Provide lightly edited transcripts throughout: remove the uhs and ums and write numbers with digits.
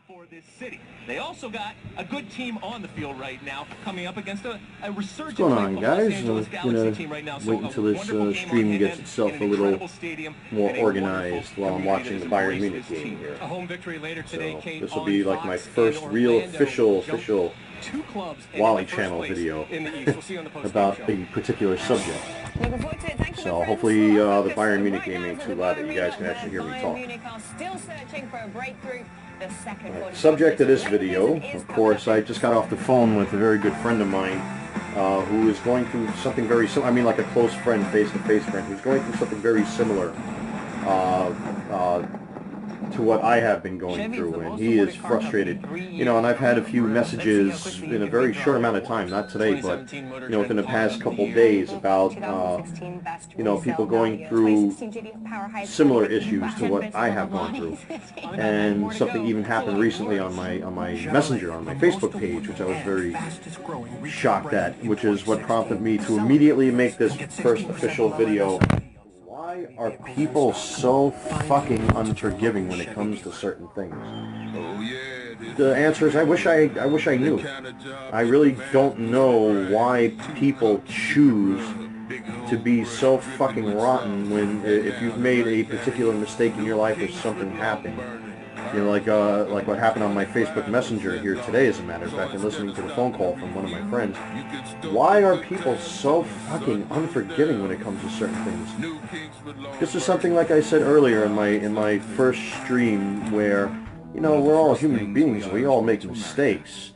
for this city. They also got a good team on the field right now, coming up against a resurgent. What's going on, guys? I'm gonna wait until this stream gets itself a little more organized while I'm watching the Bayern Munich game here. A home victory later today, so this will be like my first real official Wally Channel video about a particular subject. So hopefully the Bayern Munich game ain't too loud that you guys can actually hear me talk. The subject of this video, of course, I just got off the phone with a very good friend of mine who is going through something very similar. I mean, like a close friend, face-to-face friend, who's going through something very similar to what I have been going through, and he is frustrated. You know, and I've had a few messages in a very short amount of time, not today, but, you know, within the past couple days about, you know, people going through similar issues to what I have gone through. And something even happened recently on my Messenger, on my Facebook page, which I was very shocked at, which is what prompted me to immediately make this first official video. Why are people so fucking unforgiving when it comes to certain things? The answer is I wish I knew. I really don't know why people choose to be so fucking rotten when if you've made a particular mistake in your life or something happened. You know, like what happened on my Facebook Messenger here today, as a matter of fact, and listening to the phone call from one of my friends. Why are people so fucking unforgiving when it comes to certain things? This is something, like I said earlier in my first stream, where, you know, we're all human beings. We all make mistakes.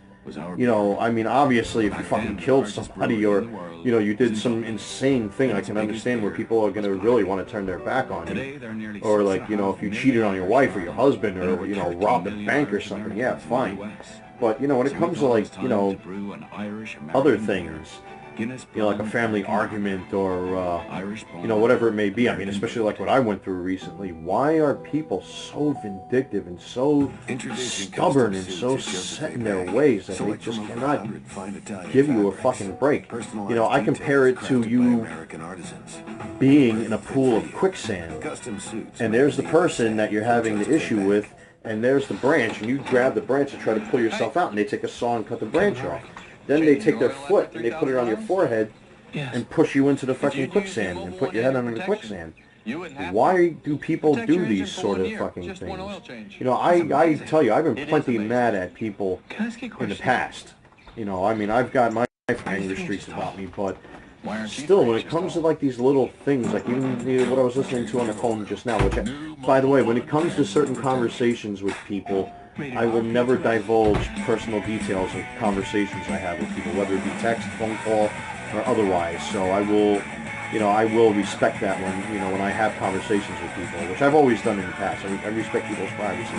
You know, I mean, obviously, if you fucking killed somebody or, you know, you did some insane thing, I can understand where people are going to really want to turn their back on you. Or, like, you know, if you cheated on your wife or your husband or, you know, robbed a bank or something, yeah, fine. But, you know, when it comes to, like, you know, other things, you know, like a family argument or, you know, whatever it may be. I mean, especially like what I went through recently. Why are people so vindictive and so stubborn and so set in their ways that they just cannot give you a fucking break? You know, I compare it to you being in a pool of quicksand, and there's the person that you're having the issue with, and there's the branch, and you grab the branch to try to pull yourself out, and they take a saw and cut the branch off. Then they take their foot and they put it on your forehead and push you into the fucking quicksand and put your head under the quicksand. Why do people do these sort of fucking things? You know, I tell you, I've been plenty mad at people in the past. You know, I mean, I've got my anger streaks about me, but still, when it comes to like these little things, like even what I was listening to on the phone just now, which, by the way, when it comes to certain conversations with people, I will never divulge personal details of conversations I have with people, whether it be text, phone call, or otherwise. So I will, you know, I will respect that when, you know, when I have conversations with people, which I've always done in the past. I respect people's privacy.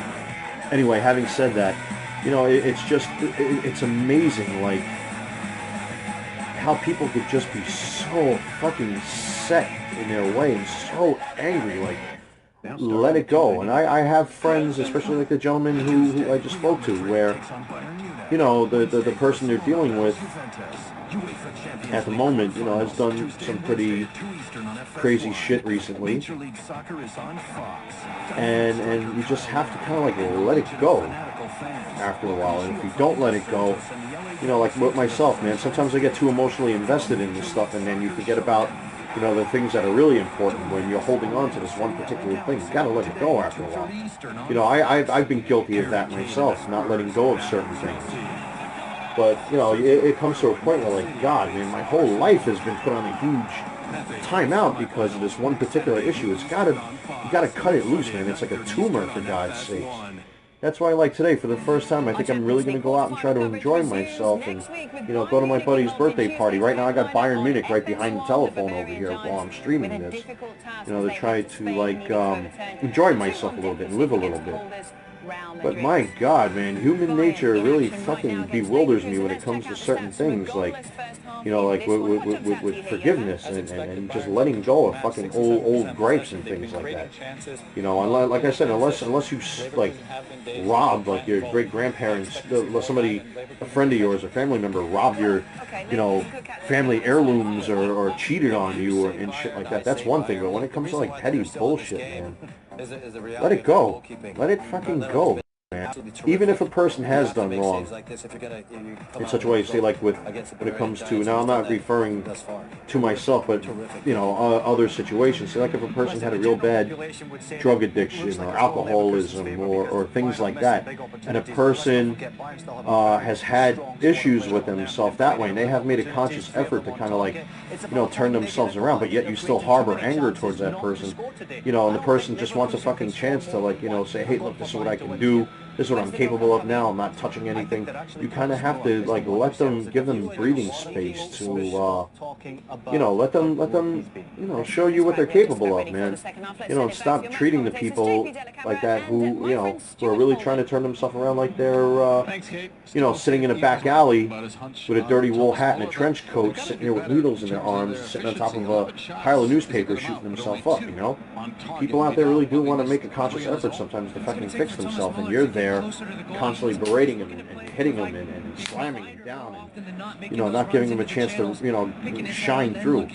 Anyway, having said that, you know, it's just, it's amazing, like, how people could just be so fucking set in their way and so angry, like, let it go. And I have friends, especially like the gentleman who I just spoke to, where, you know, the person they're dealing with at the moment, you know, has done some pretty crazy shit recently, and you just have to kind of like let it go after a while. And if you don't let it go, you know, like with myself, man, sometimes I get too emotionally invested in this stuff, and then you forget about, you know, the things that are really important when you're holding on to this one particular thing. You gotta let it go after a while. You know, I've been guilty of that myself, not letting go of certain things. But, you know, it comes to a point where, like, God, man, my whole life has been put on a huge timeout because of this one particular issue. You gotta cut it loose, man. It's like a tumor, for God's sakes. That's why, like today, for the first time, I think I'm really going to go out and try to enjoy myself and, you know, go to my buddy's birthday party. Right now I got Bayern Munich right behind the telephone over here while I'm streaming this. You know, to try to, like, enjoy myself a little bit and live a little bit. But my God, man, human nature really fucking bewilders me when it comes to certain things, like, you know, like with forgiveness and just letting go of fucking old gripes and things like that. You know, like I said, unless you like robbed, like your great grandparents, somebody, a friend of yours, a family member robbed your, you know, family heirlooms or cheated on you and shit like that. That's one thing. But when it comes to like petty bullshit, man, let it go. Let it fucking go, man. even if a person has done wrong in such a way, say like when it comes to, now I'm not referring to myself, but you know, other situations. Say like if a person had a real bad drug addiction or alcoholism or things like that, and a person has had issues with themselves that way, and they have made a conscious effort to kind of like, you know, turn themselves around, but yet you still harbor anger towards that person, you know, and the person just wants a fucking chance to, like, you know, say, hey, look, this is what I can do, this is what I'm capable of now, I'm not touching anything. You kind of have to, like, let them, give them breathing space to, you know, let them, you know, show you what they're capable of, man. You know, and stop treating the people like that who, you know, who are really trying to turn themselves around like they're, you know, sitting in a back alley with a dirty wool hat and a trench coat, sitting there with needles in their arms, sitting on top of a pile of newspapers shooting themselves up, you know? People out there really do want to make a conscious effort sometimes to fucking fix themselves, and you're there constantly berating them and hitting them and slamming them down and, you know, not giving them a chance to, you know, shine through.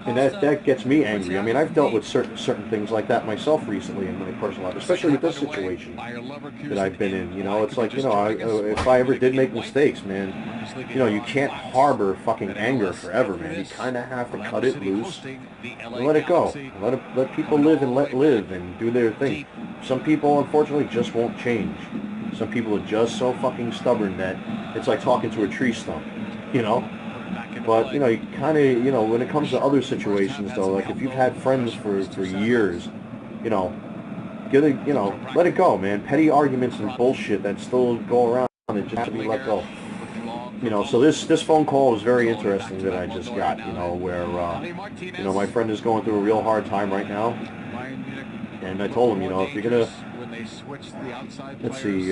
And that gets me angry. I mean, I've dealt with certain things like that myself recently in my personal life, especially with this situation that I've been in. You know, it's like, you know, if I ever did make mistakes, man, you know, you can't harbor fucking anger forever, man. You kind of have to cut it loose and let it go. Let people live and let live and do their thing. Some people, unfortunately, just won't change. Some people are just so fucking stubborn that it's like talking to a tree stump, you know? But, you know, you kind of, you know, when it comes to other situations, though, like if you've had friends for years, you know, you know, let it go, man. Petty arguments and bullshit that still go around, it just has to be let go. You know, so this phone call was very interesting that I just got, you know, where, you know, my friend is going through a real hard time right now. And I told him, you know, if you're going to, let's see,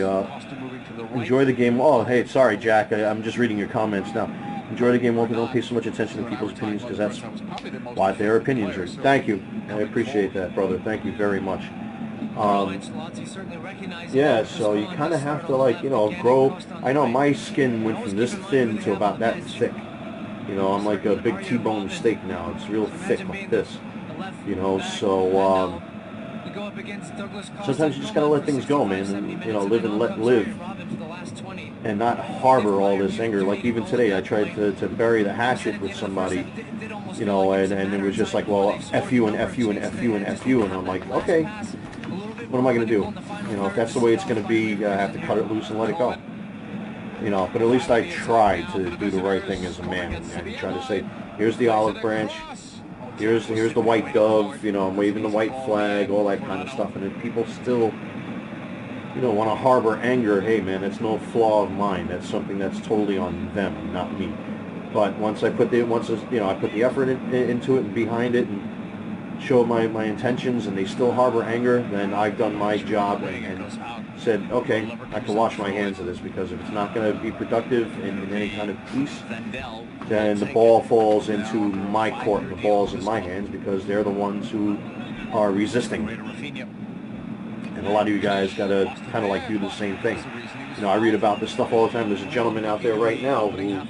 enjoy the game. Oh, hey, sorry, Jack, I'm just reading your comments now. Enjoy the game, Walter. Don't pay so much attention to people's opinions because that's what their opinions are. Thank you. I appreciate that, brother. Thank you very much. Yeah, so you kind of have to, like, you know, grow. I know my skin went from this thin to about that thick. You know, I'm like a big T-bone steak now. It's real thick like this. You know, so sometimes you just gotta let things go, man, and, you know, live and let live, and not harbor all this anger. Like even today, I tried to bury the hatchet with somebody, you know, and it was just like, well, F you and F you and F you and F you, and I'm like, okay, what am I gonna do? You know, if that's the way it's gonna be, I have to cut it loose and let it go. You know, but at least I tried to do the right thing as a man, and try to say, here's the olive branch. Here's the white dove, you know, I'm waving the white flag, all that kind of stuff. And if people still, you know, want to harbor anger, hey, man, that's no flaw of mine. That's something that's totally on them, not me. But once I put the effort into it and behind it and show my intentions, and they still harbor anger, then I've done my job and said, okay, I can wash my hands of this, because if it's not going to be productive in any kind of peace, then the ball falls into my court, and the ball's in my hands, because they're the ones who are resisting. And a lot of you guys got to kind of like do the same thing. You know, I read about this stuff all the time. There's a gentleman out there right now who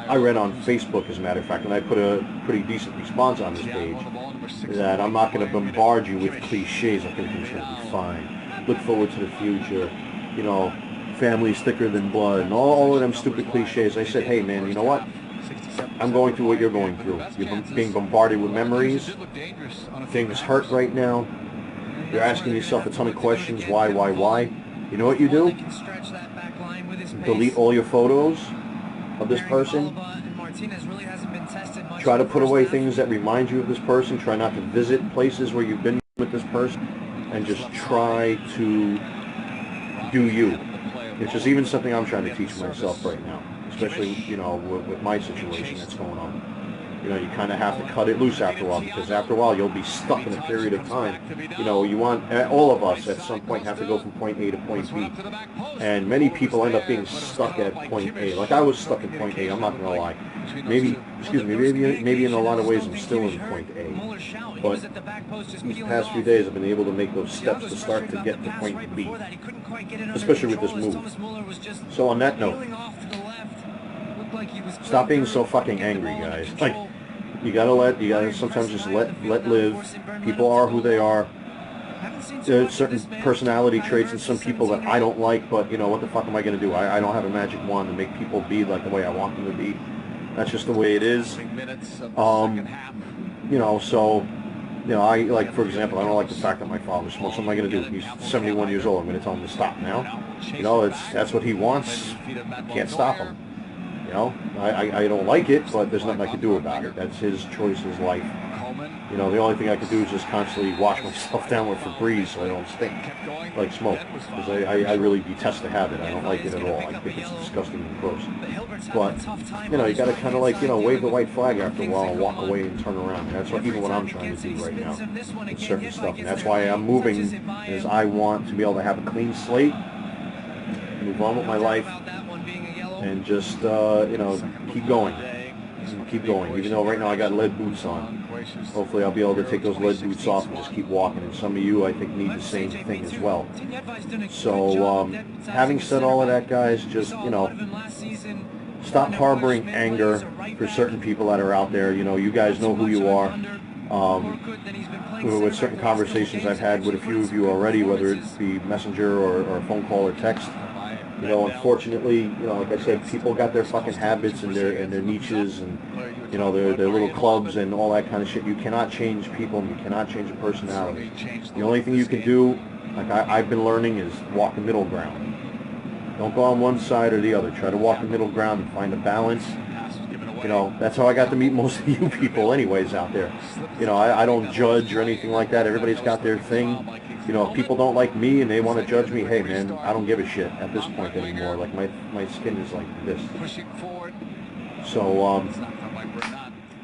I read on Facebook, as a matter of fact, and I put a pretty decent response on this page, that I'm not going to bombard you with cliches. I think things are going to be fine. Look forward to the future. You know, family's thicker than blood, and all of them stupid cliches. I said, hey, man, you know what? I'm going through what you're going through. You're being bombarded with memories. Things hurt right now. You're asking yourself a ton of questions. Why? You know what you do? Delete all your photos of this person. Try to put away things that remind you of this person. Try not to visit places where you've been with this person, and just try to do you. It's just even something I'm trying to teach myself right now, especially, you know, with my situation that's going on. You know, you kind of have to cut it loose after a while, because after a while you'll be stuck in a period of time. You know, you want, all of us at some point have to go from point A to point B. And many people end up being stuck at point A. Like I was stuck at point A, I'm not going to lie. Maybe in a lot of ways I'm still in point A. But these past few days I've been able to make those steps to start to get to point B. Especially with this move. So on that note, stop being so fucking angry, guys. Like, you gotta sometimes just let live. People are who they are. there's certain personality traits in some people that I don't like, but, you know, what the fuck am I going to do? I don't have a magic wand to make people be like the way I want them to be. That's just the way it is. You know, so, you know, I, like, for example, I don't like the fact that my father smokes. What am I going to do? He's 71 years old. I'm going to tell him to stop now. You know, that's what he wants. Can't stop him. You know, I don't like it, but there's nothing I can do about it. That's his choice, his life. You know, the only thing I can do is just constantly wash myself down with Febreze so I don't stink like smoke. Because I really detest the habit. I don't like it at all. I think it's disgusting and gross. But, you know, you got to kind of like, you know, wave the white flag after a while and walk away and turn around. And that's even what I'm trying to do right now with certain stuff. And that's why I'm moving, is I want to be able to have a clean slate, move on with my life, and just, you know, keep going. Keep going. Even though right now I got lead boots on. Hopefully I'll be able to take those lead boots off and just keep walking. And some of you, I think, need the same thing as well. So, having said all of that, guys, just, you know, stop harboring anger for certain people that are out there. You know, you guys know who you are. With certain conversations I've had with a few of you already, whether it be messenger or phone call or text, you know, unfortunately, you know, like I said, people got their fucking habits and their niches and, you know, their little clubs and all that kind of shit. You cannot change people and you cannot change a personality. The only thing you can do, like I've been learning, is walk the middle ground. Don't go on one side or the other. Try to walk the middle ground and find a balance. You know, that's how I got to meet most of you people anyways out there. You know, I don't judge or anything like that. Everybody's got their thing. You know, if people don't like me and they want to judge me, hey man, I don't give a shit at this point anymore. Like my skin is like this. So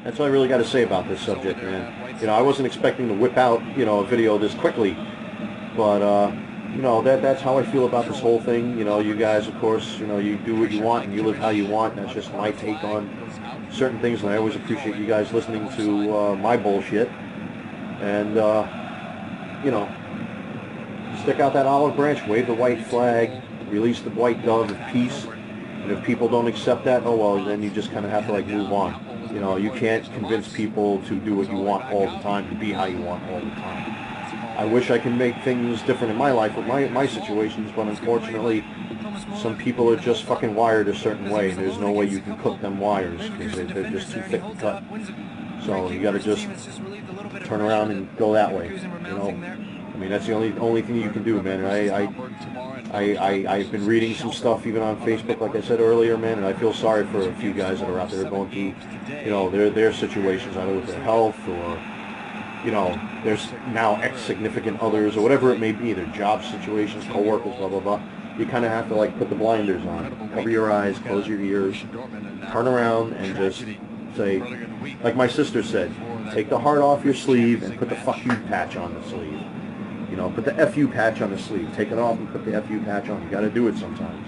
that's all I really got to say about this subject, man. You know, I wasn't expecting to whip out, you know, a video this quickly, but you know, that's how I feel about this whole thing. You know, you guys, of course, you know, you do what you want and you live how you want. That's just my take on certain things, and I always appreciate you guys listening to my bullshit. And you know, stick out that olive branch, wave the white flag, release the white dove of peace. And if people don't accept that, oh well, then you just kind of have to like move on. You know, you can't convince people to do what you want all the time, to be how you want all the time. I wish I could make things different in my life with my situations, but unfortunately, some people are just fucking wired a certain way. There's no way you can cook them wires because they're just too thick to cut. So you got to just turn around and go that way. You know, I mean, that's the only thing you can do, man. I've been reading some stuff even on Facebook, like I said earlier, man, and I feel sorry for a few guys that are out there going through, you know, their situations, either with their health or, you know, there's now ex-significant others or whatever it may be, their job situations, co-workers, blah, blah, blah. You kind of have to, like, put the blinders on, cover your eyes, close your ears, turn around and just say, like my sister said, take the heart off your sleeve and put the fuck you patch on the sleeve. You know, put the FU patch on the sleeve. Take it off and put the FU patch on. You got to do it sometimes.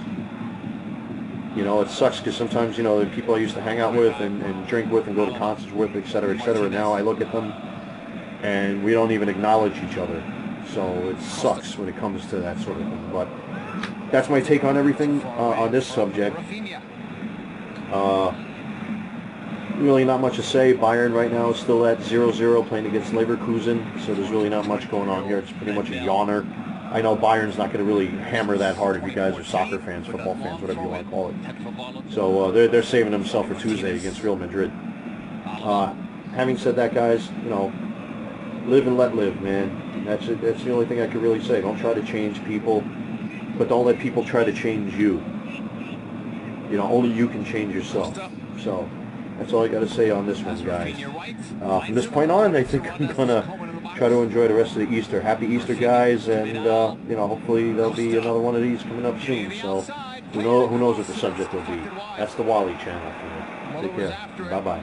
You know, it sucks because sometimes, you know, the people I used to hang out with and drink with and go to concerts with, etc., now I look at them and we don't even acknowledge each other. So it sucks when it comes to that sort of thing. But that's my take on everything on this subject. Really not much to say. Bayern right now is still at 0-0 playing against Leverkusen, so there's really not much going on here. It's pretty much a yawner. I know Bayern's not going to really hammer that hard if you guys are soccer fans, football fans, whatever you want to call it. So they're saving themselves for Tuesday against Real Madrid. Having said that, guys, you know, live and let live, man. That's the only thing I could really say. Don't try to change people, but don't let people try to change you. You know, only you can change yourself. So that's all I got to say on this one, guys. From this point on, I think I'm going to try to enjoy the rest of the Easter. Happy Easter, guys, and, you know, hopefully there'll be another one of these coming up soon. So who knows what the subject will be. That's the Wally channel for you. Take care. Bye-bye.